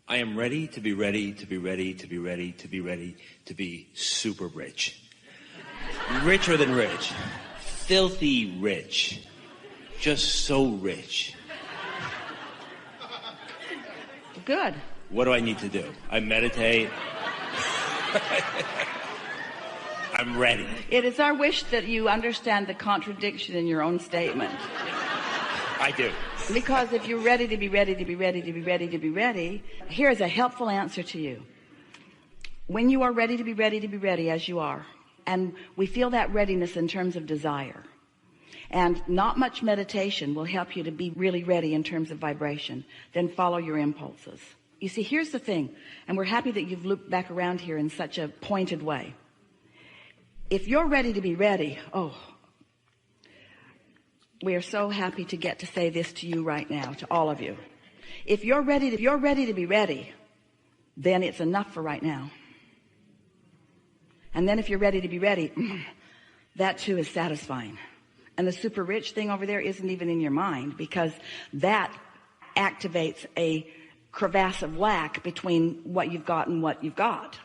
I am ready to be ready to be ready to be ready to be ready to be super rich. Richer than rich. Filthy rich. Just so rich. Good. What do I need to do? I meditate. I'm ready. It is our wish that you understand the contradiction in your own statement. I do. Because if you're ready to be ready to be ready to be ready to be ready, here's a helpful answer to you. When you are ready to be ready to be ready, as you are, and we feel that readiness in terms of desire, and not much meditation will help you to be really ready in terms of vibration, then follow your impulses. You see, here's the thing, and we're happy that you've looped back around here in such a pointed way. If you're ready to be ready, we are so happy to get to say this to you right now, to all of you. If you're ready to be ready, then it's enough for right now. And then if you're ready to be ready, that too is satisfying. And the super rich thing over there isn't even in your mind, because that activates a crevasse of lack between what you've got and what you've got.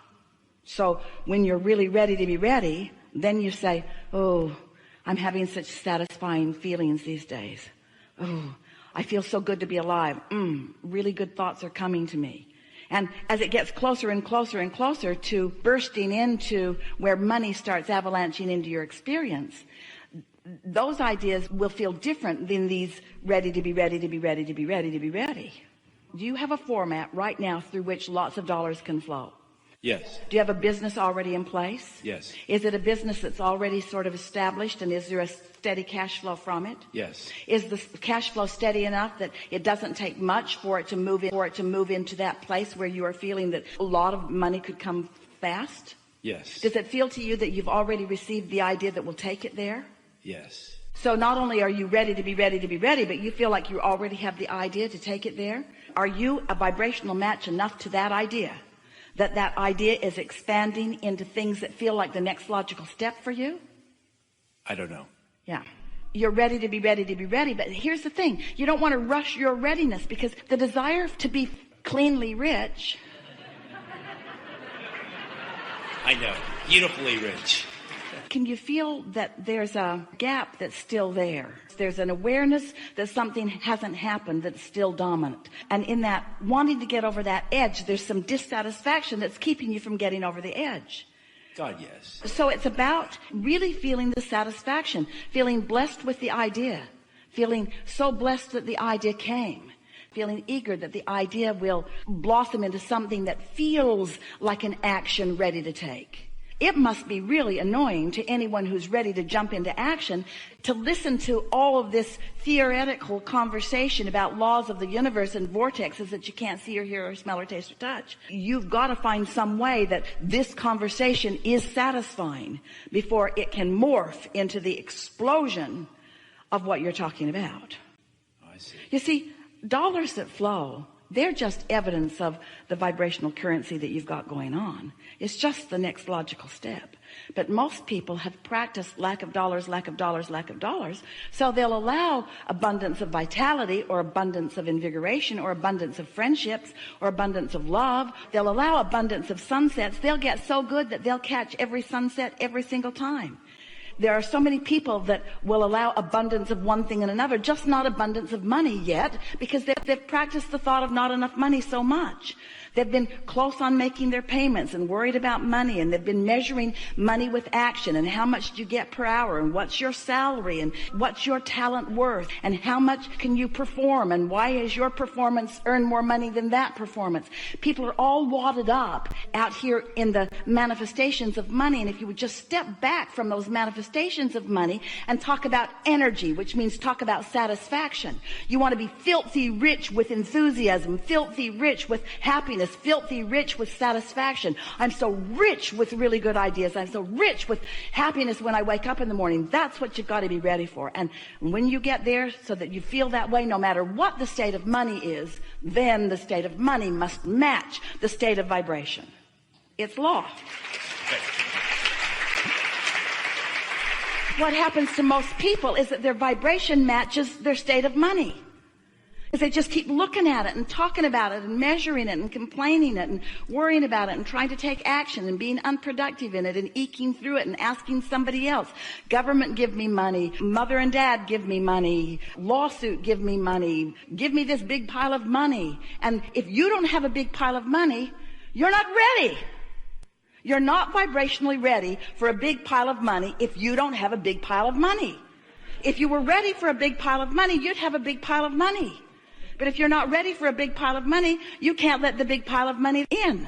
So when you're really ready to be ready, then you say, oh, I'm having such satisfying feelings these days. Oh, I feel so good to be alive. Really good thoughts are coming to me. And as it gets closer and closer and closer to bursting into where money starts avalanching into your experience, those ideas will feel different than these ready to be ready to be ready to be ready to be ready. Do you have a format right now through which lots of dollars can flow? Yes. Do you have a business already in place? Yes. Is it a business that's already sort of established, and is there a steady cash flow from it? Yes. Is the cash flow steady enough that it doesn't take much for it to move into that place where you are feeling that a lot of money could come fast? Yes. Does it feel to you that you've already received the idea that will take it there? Yes. So not only are you ready to be ready to be ready, but you feel like you already have the idea to take it there? Are you a vibrational match enough to that idea? That idea is expanding into things that feel like the next logical step for you? I don't know. Yeah. You're ready to be ready to be ready. But here's the thing. You don't want to rush your readiness, because the desire to be cleanly rich. I know. Beautifully rich. Can you feel that there's a gap that's still there? There's an awareness that something hasn't happened that's still dominant. And in that wanting to get over that edge, there's some dissatisfaction that's keeping you from getting over the edge. God, yes. So it's about really feeling the satisfaction, feeling blessed with the idea, feeling so blessed that the idea came, feeling eager that the idea will blossom into something that feels like an action ready to take. It must be really annoying to anyone who's ready to jump into action to listen to all of this theoretical conversation about laws of the universe and vortexes that you can't see or hear or smell or taste or touch. You've got to find some way that this conversation is satisfying before it can morph into the explosion of what you're talking about. I see. You see, dollars that flow, they're just evidence of the vibrational currency that you've got going on. It's just the next logical step. But most people have practiced lack of dollars, lack of dollars, lack of dollars. So they'll allow abundance of vitality or abundance of invigoration or abundance of friendships or abundance of love. They'll allow abundance of sunsets. They'll get so good that they'll catch every sunset every single time. There are so many people that will allow abundance of one thing and another, just not abundance of money yet, because they've practiced the thought of not enough money so much. They've been close on making their payments and worried about money, and they've been measuring money with action and how much do you get per hour and what's your salary and what's your talent worth and how much can you perform and why is your performance earn more money than that performance. People are all wadded up out here in the manifestations of money, and if you would just step back from those manifestations of money and talk about energy, which means talk about satisfaction. You want to be filthy rich with enthusiasm, filthy rich with happiness, filthy rich with satisfaction. I'm so rich with really good ideas. I'm so rich with happiness when I wake up in the morning. That's what you've got to be ready for. And when you get there so that you feel that way, no matter what the state of money is, then the state of money must match the state of vibration. It's law. What happens to most people is that their vibration matches their state of money. Because they just keep looking at it and talking about it and measuring it and complaining it and worrying about it and trying to take action and being unproductive in it and eking through it and asking somebody else. Government, give me money. Mother and dad, give me money. Lawsuit, give me money. Give me this big pile of money. And if you don't have a big pile of money, you're not ready. You're not vibrationally ready for a big pile of money if you don't have a big pile of money. If you were ready for a big pile of money, you'd have a big pile of money. But if you're not ready for a big pile of money, you can't let the big pile of money in.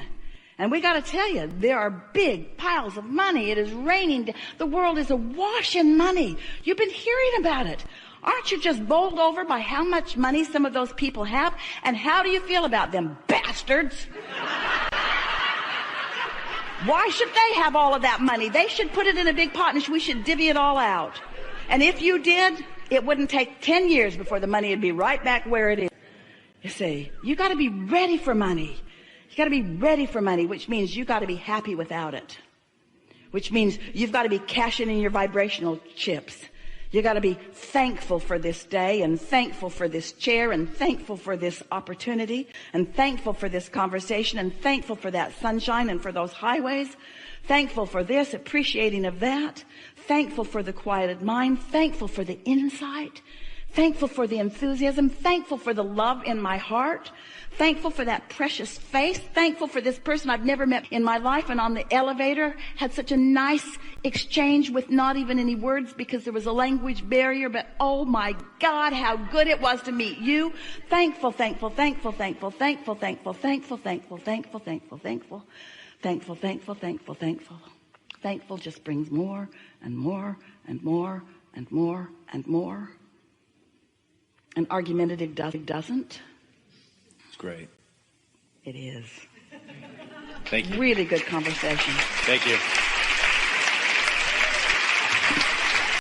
And we got to tell you, there are big piles of money. It is raining. The world is awash in money. You've been hearing about it. Aren't you just bowled over by how much money some of those people have? And how do you feel about them bastards? Why should they have all of that money? They should put it in a big pot and we should divvy it all out. And if you did, it wouldn't take 10 years before the money would be right back where it is. You see, you got to be ready for money. You got to be ready for money, which means you got to be happy without it. Which means you've got to be cashing in your vibrational chips. You got to be thankful for this day and thankful for this chair and thankful for this opportunity and thankful for this conversation and thankful for that sunshine and for those highways. Thankful for this, appreciating of that. Thankful for the quieted mind. Thankful for the insight. Thankful for the enthusiasm. Thankful for the love in my heart. Thankful for that precious face. Thankful for this person I've never met in my life and on the elevator had such a nice exchange with not even any words because there was a language barrier. But oh my God, how good it was to meet you. Thankful, thankful, thankful, thankful, thankful, thankful, thankful, thankful, thankful, thankful, thankful, thankful, thankful, thankful, thankful. Thankful just brings more and more and more and more and more. And argumentative doesn't. It's great. It is. Thank you. Really good conversation. Thank you.